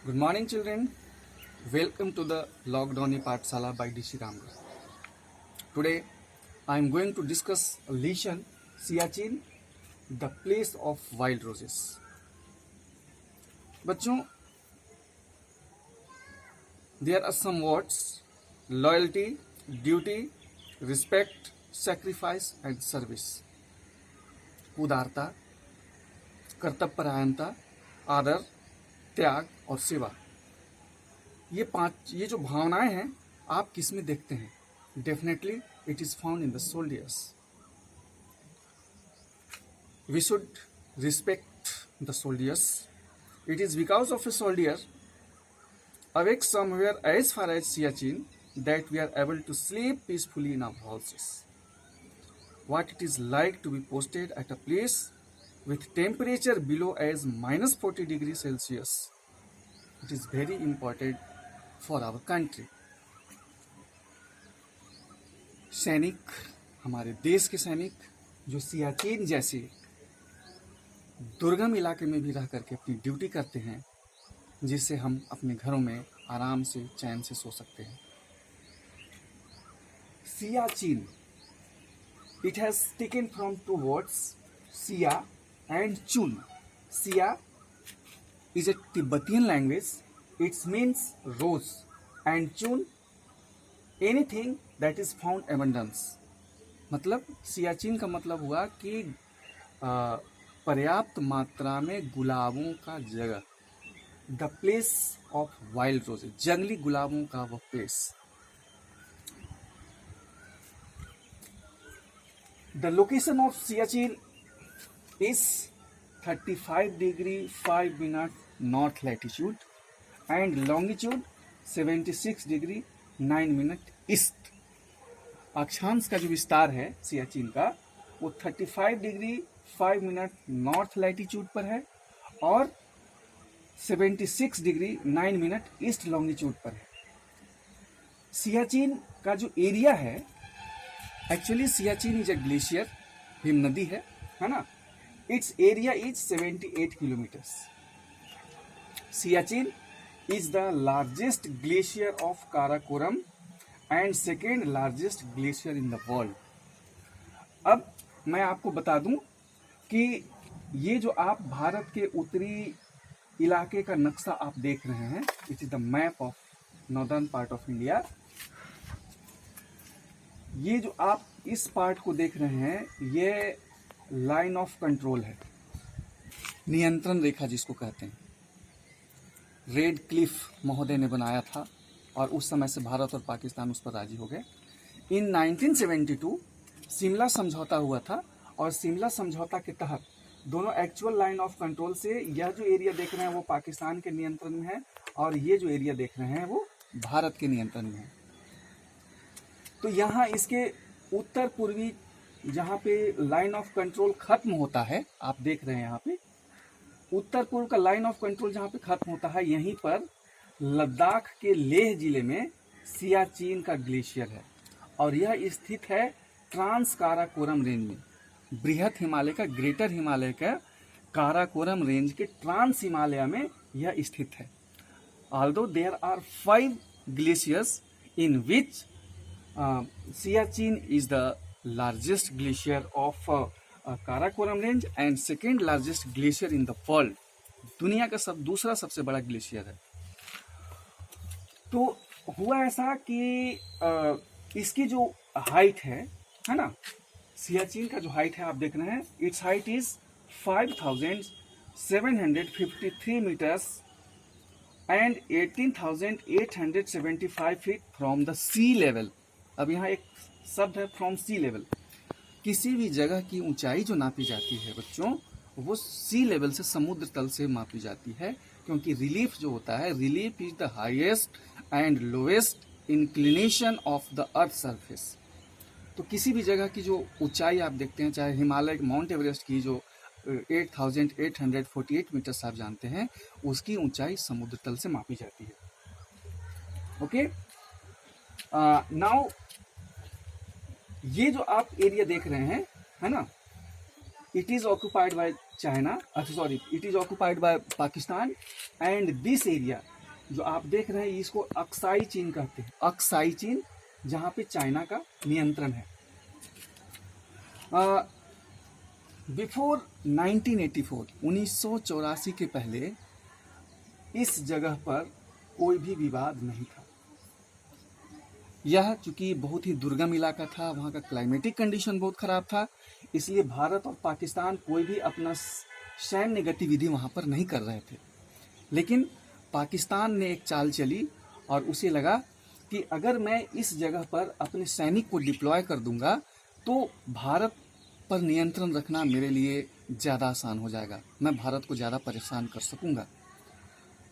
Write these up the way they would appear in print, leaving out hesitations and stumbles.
Good morning, children. Welcome to the Lockdowni Pathshala by DC Ramgar. Today, I am going to discuss a lesson Siachen, the place of wild roses. बच्चों, there are some words: loyalty, duty, respect, sacrifice, and service. उदारता, कर्तव्यपरायणता, आदर, त्याग और सेवा। ये जो भावनाएं हैं आप किस में देखते हैं? Definitely it is found in the soldiers. We should respect the soldiers. It is because of a soldier awake somewhere as far as Siachen that we are able to sleep peacefully in our houses. What it is like to be posted at a place with temperature below as minus 40 degrees Celsius. It is very important for our country. सैनिक, हमारे देश के सैनिक जो सियाचिन जैसे दुर्गम इलाके में भी रह करके अपनी ड्यूटी करते हैं, जिससे हम अपने घरों में आराम से चैन से सो सकते हैं. Siachen, it has taken from two words, Sia and Chun. Sia is a Tibetan language. It means rose, and Chun anything that is found abundance. मतलब सियाचिन का मतलब हुआ कि पर्याप्त मात्रा में गुलाबों का जगह, the place of wild roses, जंगली गुलाबों का वह place. The location of Siachen is 35 degree 5 minute north latitude and longitude 76 degree 9 minute east. अक्षांश का जो विस्तार है सियाचिन का वो 35 डिग्री 5 मिनट नॉर्थ लैटिट्यूड पर है और 76 डिग्री 9 मिनट ईस्ट लॉन्गिट्यूड पर है. सियाचिन का जो एरिया है, actually Siachen is a glacier, him नदी है ना. It's area is 78 kilometres. Siachen is the largest glacier of Karakoram and second largest glacier in the world. अब मैं आपको बता दूं कि ये जो आप भारत के उत्तरी इलाके का नक्शा आप देख रहे हैं, it is the map of northern part of India. ये जो आप इस पार्ट को देख रहे हैं, ये लाइन ऑफ कंट्रोल है, नियंत्रण रेखा जिसको कहते हैं. रेड क्लिफ महोदय ने बनाया था और उस समय से भारत और पाकिस्तान उस पर राजी हो गए. इन 1972 शिमला समझौता हुआ था और शिमला समझौता के तहत दोनों एक्चुअल लाइन ऑफ कंट्रोल से यह जो एरिया देख रहे हैं वो पाकिस्तान के नियंत्रण में है और ये जो एरिया देख रहे हैं वो भारत के नियंत्रण में है. तो यहाँ इसके उत्तर पूर्वी जहाँ पे लाइन ऑफ कंट्रोल खत्म होता है, आप देख रहे हैं यहाँ पे उत्तर पूर्व का लाइन ऑफ कंट्रोल जहाँ पे खत्म होता है, यहीं पर लद्दाख के लेह जिले में सियाचिन का ग्लेशियर है और यह स्थित है ट्रांस काराकोरम रेंज में. बृहत हिमालय का, ग्रेटर हिमालय का काराकोरम रेंज के ट्रांस हिमालय में यह स्थित है. Although there are 5 glaciers in which Siachen is the largest glacier of Karakoram range and second largest glacier in the world. दुनिया का दूसरा सबसे बड़ा ग्लेशियर है. तो हुआ ऐसा कि इसकी जो हाइट है ना, सियाचिन का जो हाइट है आप देख रहे हैं, its height is 5753 metres and 18,875 feet from the sea level. अब यहाँ एक शब्द है फ्रॉम सी लेवल. किसी भी जगह की ऊंचाई जो नापी जाती है बच्चों, वो सी लेवल से, समुद्र तल से मापी जाती है, क्योंकि रिलीफ जो होता है, relief is the highest and lowest inclination of the earth surface. तो किसी भी जगह की जो ऊंचाई आप देखते हैं, चाहे हिमालय माउंट एवरेस्ट की जो 8,848 मीटर्स आप जानते हैं, उसकी ऊंचाई समुद्र तल से मापी जाती है. ओके, नाउ ये जो आप एरिया देख रहे हैं, है ना, it is occupied by China, it is occupied by Pakistan, and this area जो आप देख रहे हैं इसको अक्साई चीन कहते हैं, अक्साई चीन, जहां पे चाइना का नियंत्रण है। बिफोर 1984 1984 के पहले इस जगह पर कोई भी विवाद नहीं था। यह चूंकि बहुत ही दुर्गम इलाका था, वहाँ का क्लाइमेटिक कंडीशन बहुत खराब था, इसलिए भारत और पाकिस्तान कोई भी अपना सैन्य गतिविधि वहाँ पर नहीं कर रहे थे। लेकिन पाकिस्तान ने एक चाल चली और उसे लगा कि अगर मैं इस जगह पर अपने सैनिक को डिप्लॉय कर दूंगा तो भारत पर नियंत्रण रखना मेरे लिए ज़्यादा आसान हो जाएगा, मैं भारत को ज़्यादा परेशान कर सकूंगा।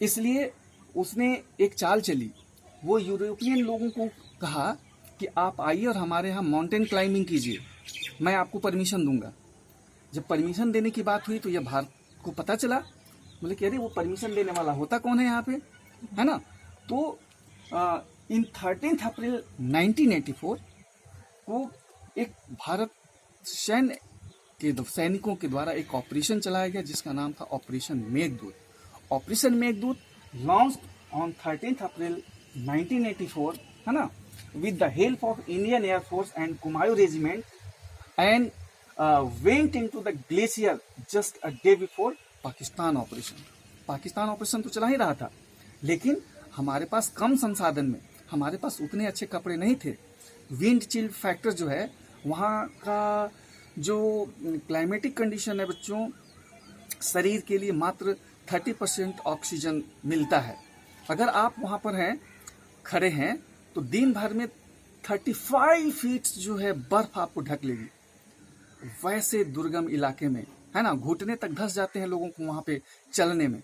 इसलिए उसने एक चाल चली, वो यूरोपियन लोगों को कहा कि आप आइए और हमारे यहाँ माउंटेन क्लाइंबिंग कीजिए, मैं आपको परमिशन दूंगा। जब परमिशन देने की बात हुई तो यह भारत को पता चला, बोले कि अरे वो परमिशन देने वाला होता कौन है यहाँ पे, है ना। तो इन 13 अप्रैल 1984 को एक भारत सैनिकों के द्वारा एक ऑपरेशन चलाया गया जिसका नाम था operation Meghdoot. Operation Meghdoot launched on 13 अप्रैल 1984, है ना, with the help of Indian Air Force and Kumaon Regiment, and went into the glacier just a day before Pakistan operation. Pakistan operation तो चला ही रहा था, लेकिन हमारे पास कम संसाधन में हमारे पास उतने अच्छे कपड़े नहीं थे। विंड चिल फैक्टर जो है, वहाँ का जो क्लाइमेटिक कंडीशन है बच्चों, शरीर के लिए मात्र 30% ऑक्सीजन मिलता है। अगर आप वहाँ पर हैं, खड़े हैं, तो दिन भर में 35 फीट जो है बर्फ आपको ढक लेगी। वैसे दुर्गम इलाके में, है ना, घुटने तक धंस जाते हैं लोगों को वहाँ पे चलने में।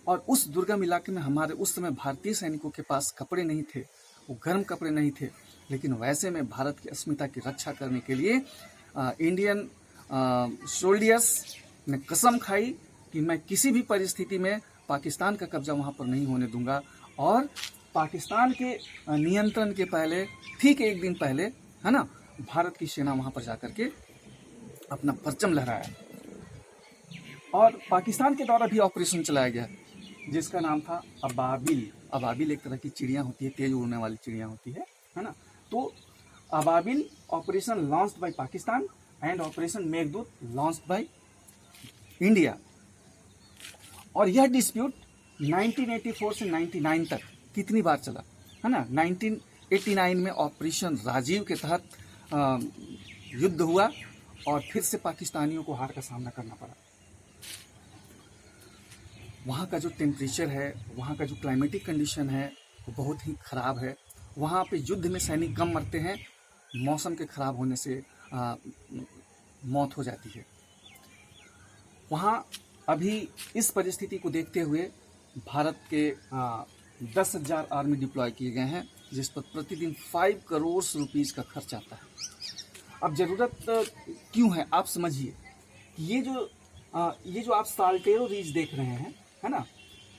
और उस दुर्गम इलाके में हमारे उस समय भारतीय सैनिकों के पास कपड़े नहीं थे, वो गर्म कपड़े नहीं थे, लेकिन वैसे में भारत की अस्मिता की रक्षा करने के लिए इंडियन सोल्डियर्स ने कसम खाई कि मैं किसी भी परिस्थिति में पाकिस्तान का कब्जा वहाँ पर नहीं होने दूंगा। और पाकिस्तान के नियंत्रण के पहले, ठीक एक दिन पहले, है ना, भारत की सेना वहाँ पर जाकर के अपना परचम लहराया। और पाकिस्तान के द्वारा भी ऑपरेशन चलाया गया जिसका नाम था अबाबिल। अबाबिल एक तरह की चिड़िया होती है, तेज उड़ने वाली चिड़िया होती है ना। तो Ababeel operation launched by Pakistan and operation Meghdoot launched by India. और यह डिस्प्यूट 1984 से 99 तक कितनी बार चला, है ना। 1989 में ऑपरेशन राजीव के तहत युद्ध हुआ और फिर से पाकिस्तानियों को हार का सामना करना पड़ा। वहाँ का जो टेम्परेचर है, वहाँ का जो क्लाइमेटिक कंडीशन है, वो बहुत ही ख़राब है। वहाँ पे युद्ध में सैनिक कम मरते हैं, मौसम के ख़राब होने से मौत हो जाती है। वहाँ अभी इस परिस्थिति को देखते हुए भारत के 10,000 आर्मी डिप्लॉय किए गए हैं, जिस पर प्रतिदिन 5 करोड़ रुपीस का खर्च आता है। अब ज़रूरत क्यों है आप समझिए। ये जो आप साल्टेरो रिज देख रहे हैं, है ना,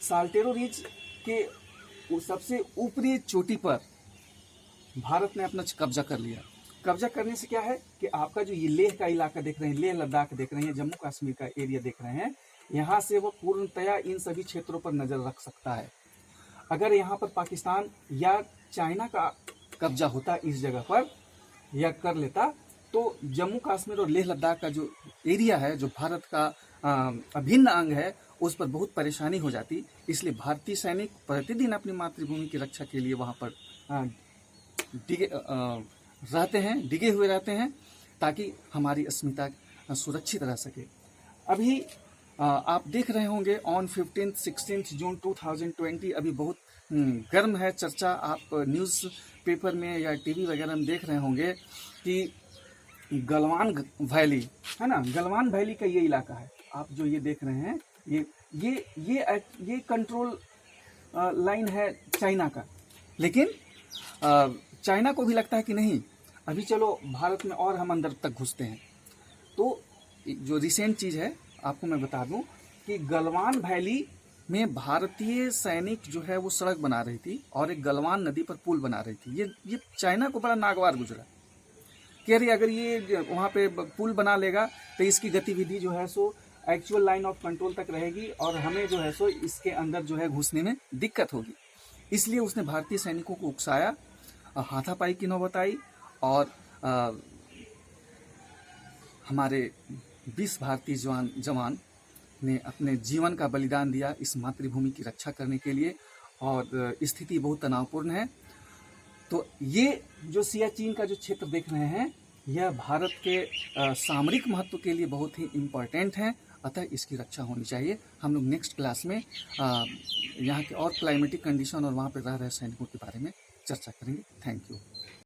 साल्टेरो रिज के सबसे ऊपरी चोटी पर भारत ने अपना कब्जा कर लिया। कब्जा करने से क्या है कि आपका जो ये लेह का इलाका देख रहे हैं, लेह लद्दाख देख रहे हैं, जम्मू कश्मीर का एरिया देख रहे हैं, यहाँ से वो पूर्णतया इन सभी क्षेत्रों पर नजर रख सकता है। अगर यहाँ पर पाकिस्तान या चाइना का कब्जा होता इस जगह पर या कर लेता, तो जम्मू कश्मीर और लेह लद्दाख का जो एरिया है, जो भारत का अभिन्न अंग है, उस पर बहुत परेशानी हो जाती। इसलिए भारतीय सैनिक प्रतिदिन अपनी मातृभूमि की रक्षा के लिए वहाँ पर डिगे हुए रहते हैं, ताकि हमारी अस्मिता सुरक्षित रह सके। अभी आप देख रहे होंगे ऑन 15-16 जून 2020 अभी बहुत गर्म है चर्चा। आप न्यूज़ पेपर में या टीवी वगैरह में देख रहे होंगे कि गलवान वैली, है ना, गलवान वैली का ये इलाका है, आप जो ये देख रहे हैं, ये कंट्रोल लाइन है चाइना का। लेकिन चाइना को भी लगता है कि नहीं, अभी चलो भारत में और हम अंदर तक घुसते हैं। तो जो रिसेंट चीज़ है आपको मैं बता दूं कि गलवान वैली में भारतीय सैनिक जो है वो सड़क बना रही थी और एक गलवान नदी पर पुल बना रही थी। ये चाइना को बड़ा नागवार गुजरा कि अरे अगर ये वहाँ पे पुल बना लेगा तो इसकी गतिविधि जो है so actual line of control तक रहेगी और हमें जो है सो इसके अंदर जो है घुसने में दिक्कत होगी। इसलिए उसने भारतीय सैनिकों को उकसाया, हाथापाई की नौबत आई और हमारे 20 भारतीय जवान ने अपने जीवन का बलिदान दिया इस मातृभूमि की रक्षा करने के लिए। और स्थिति बहुत तनावपूर्ण है। तो ये जो सियाचिन का जो क्षेत्र देख रहे हैं, यह भारत के सामरिक महत्व के लिए बहुत ही इम्पोर्टेंट है, अतः इसकी रक्षा होनी चाहिए। हम लोग नेक्स्ट क्लास में यहाँ के और क्लाइमेटिक कंडीशन और वहाँ पर रह रहे सैनिकों के बारे में चर्चा करेंगे। Thank you.